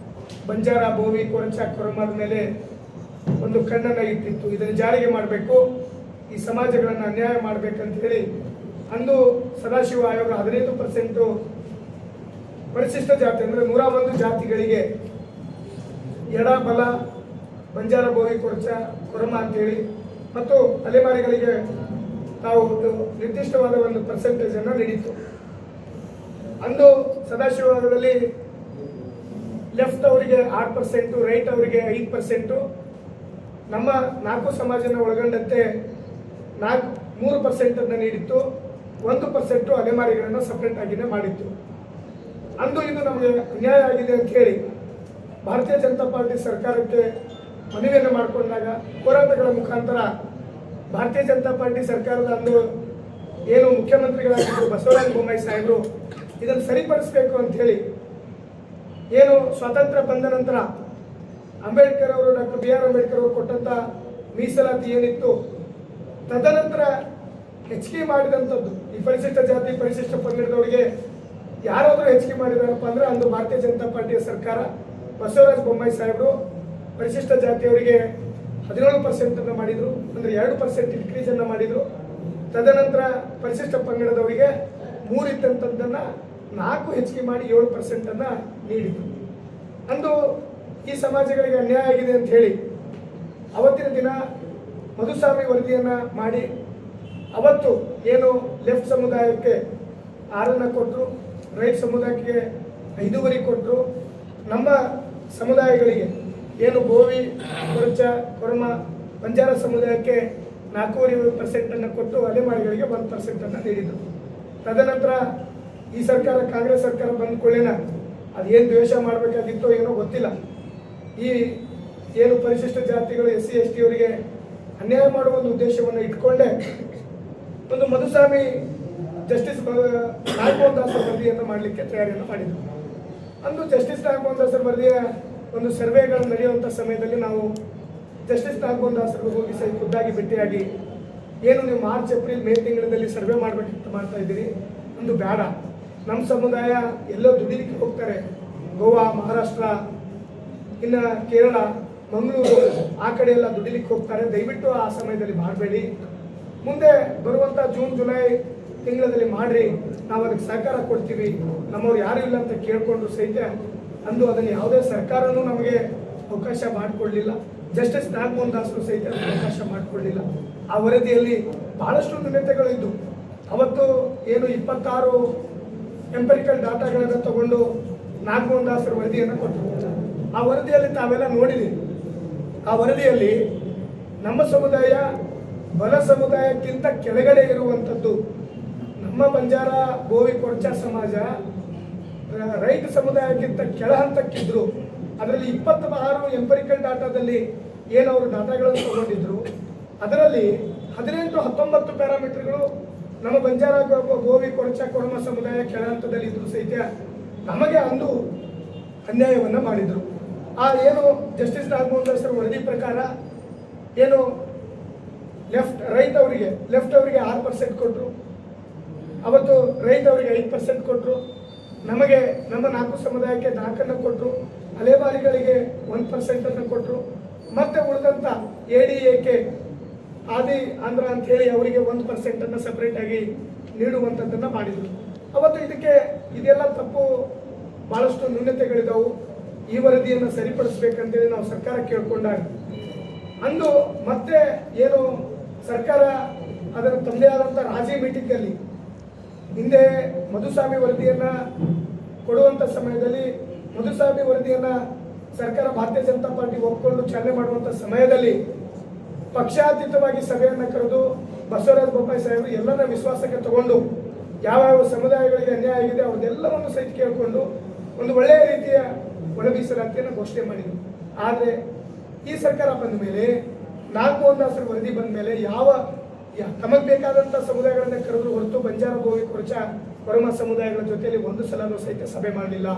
S5: ಬಂಜಾರ ಬೋವಿ ಕೊರಚ ಕೊರಮಾದ ಮೇಲೆ ಒಂದು ಕಣ್ಣನ್ನು ಇಟ್ಟಿತ್ತು. ಇದನ್ನು ಜಾರಿಗೆ ಮಾಡಬೇಕು, ಈ ಸಮಾಜಗಳನ್ನು ಅನ್ಯಾಯ ಮಾಡಬೇಕಂತ ಹೇಳಿ ಅಂದು ಸದಾಶಿವ ಆಯೋಗ 15% ಪರಿಶಿಷ್ಟ ಜಾತಿ ಅಂದರೆ 101 ಜಾತಿಗಳಿಗೆ ಎಡ ಬಲ ಬಂಜಾರ ಬೋವಿ ಕೊರಚ ಕೊರಮ ಅಂತೇಳಿ ಮತ್ತು ಅಲೆಮಾರಿಗಳಿಗೆ ತಾವು ನಿರ್ದಿಷ್ಟವಾದ ಒಂದು ಪರ್ಸೆಂಟೇಜನ್ನು ನೀಡಿತು. ಅಂದು ಸದಾಶಿವದಲ್ಲಿ ಲೆಫ್ಟ್ ಅವರಿಗೆ 6%, ರೈಟ್ ಅವರಿಗೆ 5%, ನಮ್ಮ 4 ಸಮಾಜನ ಒಳಗೊಂಡಂತೆ 3% ನೀಡಿತ್ತು, 1% ಅಲೆಮಾರಿಗಳನ್ನು ಸಪ್ರೇಟ್ ಆಗಿನೇ ಮಾಡಿತ್ತು. ಅಂದು ಇದು ನಮಗೆ ಅನ್ಯಾಯ ಆಗಿದೆ ಅಂತ ಹೇಳಿ ಭಾರತೀಯ ಜನತಾ ಪಾರ್ಟಿ ಸರ್ಕಾರಕ್ಕೆ ಮನವಿಯನ್ನು ಮಾಡಿಕೊಂಡಾಗ ಹೋರಾಟಗಳ ಮುಖಾಂತರ ಭಾರತೀಯ ಜನತಾ ಪಾರ್ಟಿ ಸರ್ಕಾರದ ಅಂದು ಏನು ಮುಖ್ಯಮಂತ್ರಿಗಳಾಗಿದ್ದರು ಬಸವರಾಜ ಬೊಮ್ಮಾಯಿ ಸಾಹೇಬರು ಇದನ್ನು ಸರಿಪಡಿಸಬೇಕು ಅಂತ ಹೇಳಿ ಏನು ಸ್ವಾತಂತ್ರ್ಯ ಬಂದ ನಂತರ ಅಂಬೇಡ್ಕರ್ ಅವರು ಡಾಕ್ಟರ್ ಬಿ ಆರ್ ಅಂಬೇಡ್ಕರ್ ಅವರು ಕೊಟ್ಟಂತ ಮೀಸಲಾತಿ ಏನಿತ್ತು ತದನಂತರ ಹೆಚ್ಚಿಗೆ ಮಾಡಿದಂಥದ್ದು ಈ ಪರಿಶಿಷ್ಟ ಜಾತಿ ಪರಿಶಿಷ್ಟ ಪಂಗಡದವರಿಗೆ ಯಾರಾದರೂ ಹೆಚ್ಚಿಗೆ ಮಾಡಿದಾರಪ್ಪ ಅಂದ್ರೆ ಅಂದು ಭಾರತೀಯ ಜನತಾ ಪಾರ್ಟಿಯ ಸರ್ಕಾರ ಬಸವರಾಜ ಬೊಮ್ಮಾಯಿ ಸಾಹೇಬರು ಪರಿಶಿಷ್ಟ ಜಾತಿಯವರಿಗೆ 17% ಮಾಡಿದ್ರು, ಅಂದ್ರೆ 2% ಇನ್ಕ್ರೀಸ್ ಅನ್ನ ಮಾಡಿದ್ರು. ತದನಂತರ ಪರಿಶಿಷ್ಟ ಪಂಗಡದವರಿಗೆ 3 ಇದ್ದಂಥದ್ದನ್ನ 4 ಹೆಚ್ಚಿಗೆ ಮಾಡಿ 7% ಅನ್ನ ನೀಡಿದ್ರು. ಅಂದು ಈ ಸಮಾಜಗಳಿಗೆ ಅನ್ಯಾಯ ಆಗಿದೆ ಅಂತ ಹೇಳಿ ಅವತ್ತಿನ ದಿನ ಮಧುಸ್ವಾಮಿ ವರದಿಯನ್ನ ಮಾಡಿ ಅವತ್ತು ಏನು ಲೆಫ್ಟ್ ಸಮುದಾಯಕ್ಕೆ 6 ಕೊಟ್ಟರು, ರೈಟ್ ಸಮುದಾಯಕ್ಕೆ 5 ಕೊಟ್ಟರು, ನಮ್ಮ ಸಮುದಾಯಗಳಿಗೆ ಏನು ಬೋವಿ ಕೊರಚ ಕೊರಮ ಬಂಜಾರ ಸಮುದಾಯಕ್ಕೆ 4.5% ಅನ್ನು ಕೊಟ್ಟು ಅಲೆಮಾರಿಗಳಿಗೆ 1% ಅನ್ನು ನೀಡಿದರು. ತದನಂತರ ಈ ಸರ್ಕಾರ ಕಾಂಗ್ರೆಸ್ ಸರ್ಕಾರ ಬಂದ ಕೂಡಲೇ ಅದೇನು ದ್ವೇಷ ಮಾಡಬೇಕಾಗಿತ್ತೋ ಏನೋ ಗೊತ್ತಿಲ್ಲ, ಈ ಏನು ಪರಿಶಿಷ್ಟ ಜಾತಿಗಳು SC ST ಅವರಿಗೆ ಅನ್ಯಾಯ ಮಾಡುವ ಒಂದು ಉದ್ದೇಶವನ್ನು ಇಟ್ಕೊಂಡೇ ಒಂದು ಮಧುಸ್ವಾಮಿ ಜಸ್ಟಿಸ್ ನಾಗಮೋಹನ್ ದಾಸರ ವರದಿಯನ್ನು ಮಾಡಲಿಕ್ಕೆ ತಯಾರಿಯನ್ನು ಮಾಡಿದರು. ಅಂದು ಜಸ್ಟಿಸ್ ನಾಗಮೋಹನ್ ದಾಸರ ವರದಿಯ ಒಂದು ಸರ್ವೆಗಳು ನಡೆಯುವಂಥ ಸಮಯದಲ್ಲಿ ನಾವು ಜಸ್ಟಿಸ್ ನಾಗಮೋಹನ್ ದಾಸರಿಗೆ ಹೋಗಿ ಖುದ್ದಾಗಿ ಭೇಟಿಯಾಗಿ ಏನು ನೀವು ಮಾರ್ಚ್ ಏಪ್ರಿಲ್ ಮೇ ತಿಂಗಳಲ್ಲಿ ಸರ್ವೆ ಮಾಡಬೇಕಂತ ಮಾಡ್ತಾ ಇದ್ದೀರಿ, ಒಂದು ಬೇಡ, ನಮ್ಮ ಸಮುದಾಯ ಎಲ್ಲೋ ದುಡಿಲಿಕ್ಕೆ ಹೋಗ್ತಾರೆ, ಗೋವಾ ಮಹಾರಾಷ್ಟ್ರ ಇನ್ನು ಕೇರಳ ಮಂಗಳೂರು ಆ ಕಡೆ ಎಲ್ಲ ದುಡಿಲಿಕ್ಕೆ ಹೋಗ್ತಾರೆ, ದಯವಿಟ್ಟು ಆ ಸಮಯದಲ್ಲಿ ಮಾಡಬೇಡಿ, ಮುಂದೆ ಬರುವಂಥ ಜೂನ್ ಜುಲೈ ತಿಂಗಳಲ್ಲಿ ಮಾಡ್ರಿ, ನಾವು ಅದಕ್ಕೆ ಸಹಕಾರ ಕೊಡ್ತೀವಿ, ನಮ್ಮವ್ರು ಯಾರು ಇಲ್ಲ ಅಂತ ಕೇಳಿಕೊಂಡ್ರು ಸಹಿತ ಅಂದು ಅದನ್ನು ಯಾವುದೇ ಸರ್ಕಾರನೂ ನಮಗೆ ಅವಕಾಶ ಮಾಡಿಕೊಡ್ಲಿಲ್ಲ, ಜಸ್ಟಿಸ್ ನಾಗಮೋಹನ್ ದಾಸರು ಸಹಿತ ಅವಕಾಶ ಮಾಡಿಕೊಡ್ಲಿಲ್ಲ. ಆ ವರದಿಯಲ್ಲಿ ಬಹಳಷ್ಟು ನ್ಯೂನತೆಗಳು ಇದ್ದು ಅವತ್ತು ಏನು 26 ಎಂಪರಿಕಲ್ ಡಾಟಾಗಳನ್ನು ತಗೊಂಡು ನಾಗಮೋಹನ್ ದಾಸರ ವರದಿಯನ್ನು ಕೊಟ್ಟರು. ಆ ವರದಿಯಲ್ಲಿ ತಾವೆಲ್ಲ ನೋಡಿದ್ದೀವಿ, ಆ ವರದಿಯಲ್ಲಿ ನಮ್ಮ ಸಮುದಾಯ ಬಲ ಸಮುದಾಯಕ್ಕಿಂತ ಕೆಳಗಡೆ ಇರುವಂಥದ್ದು, ನಮ್ಮ ಬಂಜಾರ ಬೋವಿ ಕೊರ್ಚ ಸಮಾಜ ರೈತ ಸಮುದಾಯಕ್ಕಿಂತ ಕೆಳ ಹಂತಕ್ಕಿದ್ರು. ಅದರಲ್ಲಿ 26 ಎಂಪರಿಕಲ್ ಡಾಟಾದಲ್ಲಿ ಏನವರು ಡಾಟಾಗಳನ್ನು ತಗೊಂಡಿದ್ರು, ಅದರಲ್ಲಿ 18-19 ಪ್ಯಾರಾಮೀಟರ್ಗಳು ನಮ್ಮ ಬಂಜಾರ ಗೋವಿ ಕೊರಚ ಕೊರಮ ಸಮುದಾಯ ಕೆಳ ಹಂತದಲ್ಲಿ ಇದ್ರು ಸಹಿತ ನಮಗೆ ಅಂದು ಅನ್ಯಾಯವನ್ನು ಮಾಡಿದರು. ಆ ಏನು ಜಸ್ಟಿಸ್ ನಾಗಮೋಹನ್ ದಾಸರ ವರದಿ ಪ್ರಕಾರ ಏನು ಲೆಫ್ಟ್ ಅವರಿಗೆ 6% ಕೊಟ್ಟರು, ಅವತ್ತು ರೈತ ಅವರಿಗೆ 5% ಕೊಟ್ಟರು, ನಮಗೆ ನಮ್ಮ 4 ಸಮುದಾಯಕ್ಕೆ 4 ಕೊಟ್ಟರು, ಅಲೆಮಾರಿಗಳಿಗೆ 1% ಕೊಟ್ಟರು, ಮತ್ತೆ ಉಳಿದಂಥ ADAಕ್ಕೆ ಆದಿ ಆಂಧ್ರ ಅಂತ ಹೇಳಿ ಅವರಿಗೆ 1% ಸಪ್ರೇಟ್ ಆಗಿ ನೀಡುವಂಥದ್ದನ್ನು ಮಾಡಿದರು. ಅವತ್ತು ಇದೆಲ್ಲ ತಪ್ಪು, ಬಹಳಷ್ಟು ನ್ಯೂನತೆಗಳಿದ್ದವು, ಈ ವರದಿಯನ್ನು ಸರಿಪಡಿಸ್ಬೇಕಂತೇಳಿ ನಾವು ಸರ್ಕಾರ ಕೇಳ್ಕೊಂಡಾಗ ಅಂದು ಮತ್ತೆ ಏನು ಸರ್ಕಾರ ಅದರ ತಮ್ಮದೇ ಆದಂಥ ರಾಜಿ ಮೀಟಿಂಗಲ್ಲಿ ಹಿಂದೆ ಮಧುಸ್ವಾಮಿ ವರದಿಯನ್ನು ಕೊಡುವಂಥ ಸಮಯದಲ್ಲಿ ಮಧುಸ್ವಾಮಿ ವರದಿಯನ್ನು ಸರ್ಕಾರ ಭಾರತೀಯ ಜನತಾ ಪಾರ್ಟಿ ಒಪ್ಪಿಕೊಂಡು ಚಾಲನೆ ಮಾಡುವಂಥ ಸಮಯದಲ್ಲಿ ಪಕ್ಷಾತೀತವಾಗಿ ಸಭೆಯನ್ನು ಕರೆದು ಬಸವರಾಜ ಬೊಮ್ಮಾಯಿ ಸಾಹೇಬರು ಎಲ್ಲರ ವಿಶ್ವಾಸಕ್ಕೆ ತಗೊಂಡು ಯಾವ ಸಮುದಾಯಗಳಿಗೆ ಅನ್ಯಾಯ ಆಗಿದೆ ಅವ್ರದ್ದೆಲ್ಲವನ್ನು ಸಹಿತ ಕೇಳಿಕೊಂಡು ಒಂದು ಒಳ್ಳೆಯ ರೀತಿಯ ಒಳ ಮೀಸಲಾತಿಯನ್ನು ಘೋಷಣೆ ಮಾಡಿದರು. ಆದರೆ ಈ ಸರ್ಕಾರ ಬಂದ ಮೇಲೆ ನಾಗಮೋಹನ್ ದಾಸರ ವರದಿ ಬಂದ ಮೇಲೆ ತಮಗೆ ಬೇಕಾದಂಥ ಸಮುದಾಯಗಳನ್ನ ಕರೆದ್ರು ಹೊರತು ಬಂಜಾರ ಬೋವಿ ಕೊರಚ ಕೊರಮ ಸಮುದಾಯಗಳ ಜೊತೆಯಲ್ಲಿ ಒಂದು ಸಲನೂ ಸಹಿತ ಸಭೆ ಮಾಡಲಿಲ್ಲ.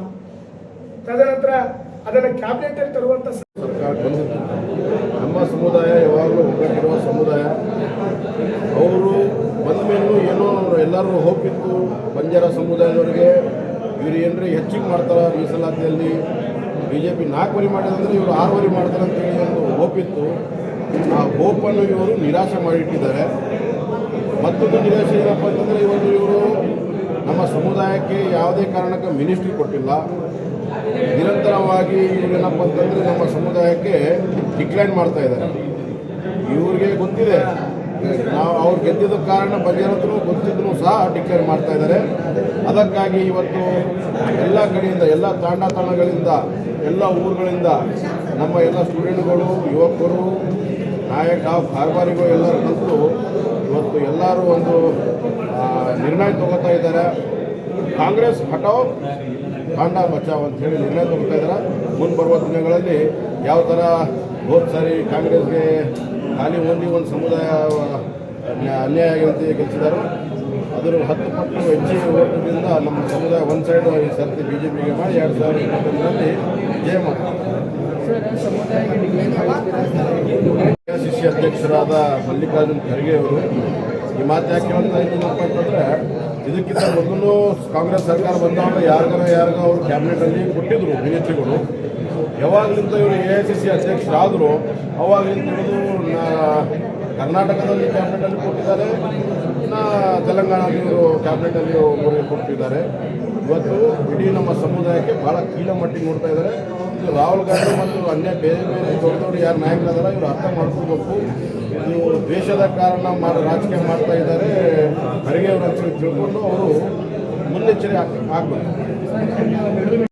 S5: ತದನಂತರ ಅದನ್ನು ಕ್ಯಾಬಿನೆಟ್ ಅಲ್ಲಿ ತರುವಂತ
S3: ಸರ್ಕಾರ ಬಂದಿತ್ತು. ನಮ್ಮ ಸಮುದಾಯ ಯಾವಾಗಲೂ ಒಗ್ಗಟ್ಟಿರುವ ಸಮುದಾಯ, ಅವರು ಬಂದ ಮೇಲೂ ಏನೋ ಎಲ್ಲರೂ ಹೋಪಿತ್ತು ಬಂಜಾರ ಸಮುದಾಯದವರಿಗೆ ಇವರು ಏನರೇ ಹೆಚ್ಚಿಗೆ ಮಾಡ್ತಾರೆ ಮೀಸಲಾತಿಯಲ್ಲಿ, BJP 4 ವರಿ ಮಾಡಿದಂದ್ರೆ ಇವರು 6 ವರಿ ಮಾಡ್ತಾರೆ ಅಂತೇಳಿ ಒಂದು ಹೋಪಿತ್ತು. ಆ ಹೋಪನ್ನು ಇವರು ನಿರಾಶೆ ಮಾಡಿಟ್ಟಿದ್ದಾರೆ. ಮತ್ತೊಂದು ನಿರಾಶೆ ಏನಪ್ಪ ಅಂತಂದರೆ ಇವತ್ತು ಇವರು ನಮ್ಮ ಸಮುದಾಯಕ್ಕೆ ಯಾವುದೇ ಕಾರಣಕ್ಕೆ ಮಿನಿಸ್ಟ್ರಿ ಕೊಟ್ಟಿಲ್ಲ. ನಿರಂತರವಾಗಿ ಇವ್ರೇನಪ್ಪ ಅಂತಂದರೆ ನಮ್ಮ ಸಮುದಾಯಕ್ಕೆ ಡಿಕ್ಲೈನ್ ಮಾಡ್ತಾ ಇದ್ದಾರೆ. ಇವ್ರಿಗೆ ಗೊತ್ತಿದೆ
S6: ನಾವು ಅವ್ರು ಗೆದ್ದಿದ್ದ ಕಾರಣ ಬಂದಿರೋದು ಗೊತ್ತಿದ್ರು ಸಹ ಡಿಕ್ಲೇರ್ ಮಾಡ್ತಾ ಇದ್ದಾರೆ. ಅದಕ್ಕಾಗಿ ಇವತ್ತು ಎಲ್ಲ ಕಡೆಯಿಂದ, ಎಲ್ಲ ತಾಣಗಳಿಂದ, ಎಲ್ಲ ಊರುಗಳಿಂದ ನಮ್ಮ ಎಲ್ಲ ಸ್ಟೂಡೆಂಟ್ಗಳು, ಯುವಕರು, ನಾಯಕ, ಕಾರ್ಬಾರಿಗಳು ಎಲ್ಲರೂ ಕಲಿತು ಇವತ್ತು ಎಲ್ಲರೂ ಒಂದು ನಿರ್ಣಯ ತಗೋತಾ ಇದ್ದಾರೆ. ಕಾಂಗ್ರೆಸ್ ಹಟಾವ್ ಕಾಂಡ ಬಚಾವ್ ಅಂತ ಹೇಳಿ ನಿರ್ಣಯ ತಗೋತಾ ಇದ್ದಾರೆ. ಮುಂದೆ ಬರುವ ದಿನಗಳಲ್ಲಿ ಯಾವ ಥರ ಹೋದ ಸಾರಿ ಕಾಂಗ್ರೆಸ್ಗೆ ಖಾಲಿ ಒಂದು ಸಮುದಾಯ ಅನ್ಯಾಯ ಆಗಿ ಗೆಲ್ಲಿಸಿದಾರೋ ಅದರ 10 ಪಟ್ಟು ಹೆಚ್ಚಿನ ಓಟದಿಂದ ನಮ್ಮ ಸಮುದಾಯ ಒಂದು ಸೈಡ್ ಈ ಸರ್ತಿ BJPಗೆ ಮಾಡಿ 2021ರಲ್ಲಿ ಜಯ ಮಾಡ್ತಾರೆ. AICC ಅಧ್ಯಕ್ಷರಾದ ಮಲ್ಲಿಕಾರ್ಜುನ್ ಖರ್ಗೆ ಅವರು ಈ ಮಾತು ಯಾಕೆ ಹೇಳ್ತಾ ಇದ್ದೀನಪ್ಪ ಅಂತಂದರೆ, ಇದಕ್ಕಿಂತ ಮೊದಲು ಕಾಂಗ್ರೆಸ್ ಸರ್ಕಾರ ಬಂದಾಗ ಯಾರಿಗಾರ ಅವರು ಕ್ಯಾಬಿನೆಟಲ್ಲಿ ಕೊಟ್ಟಿದ್ರು ಮಿನಿಸ್ಟ್ರಿಗಳು. ಯಾವಾಗಲಿಂದ ಇವರು AICC ಅಧ್ಯಕ್ಷರಾದರು ಅವಾಗಲಿಂದ ಹಿಡಿದು ಕರ್ನಾಟಕದಲ್ಲಿ ಕ್ಯಾಬಿನೆಟಲ್ಲಿ ಕೊಟ್ಟಿದ್ದಾರೆ, ಇನ್ನು ತೆಲಂಗಾಣದಲ್ಲಿ ಇವರು ಕ್ಯಾಬಿನೆಟಲ್ಲಿ ಒಬ್ಬರಿಗೆ ಕೊಟ್ಟಿದ್ದಾರೆ. ಇವತ್ತು ಇಡೀ ನಮ್ಮ ಸಮುದಾಯಕ್ಕೆ ಭಾಳ ಕೀಳ ಮಟ್ಟಿಗೆ ನೋಡ್ತಾ ಇದ್ದಾರೆ. ಇದು ರಾಹುಲ್ ಗಾಂಧಿ ಮತ್ತು ಅನ್ಯ ಬೇರೆ ದೊಡ್ಡ ಯಾರು ನಾಯಕರಾದಾರ ಇವರು ಅರ್ಥ ಮಾಡ್ಕೋಬೇಕು. ಇದು ದೇಶದ ಕಾರಣ ರಾಜಕೀಯ ಮಾಡ್ತಾ ಇದ್ದಾರೆ. ಖರ್ಗೆ ಅವರು ಅಂತ ತಿಳ್ಕೊಂಡು ಅವರು ಮುನ್ನೆಚ್ಚರಿಕೆ ಆಗಬೇಕು.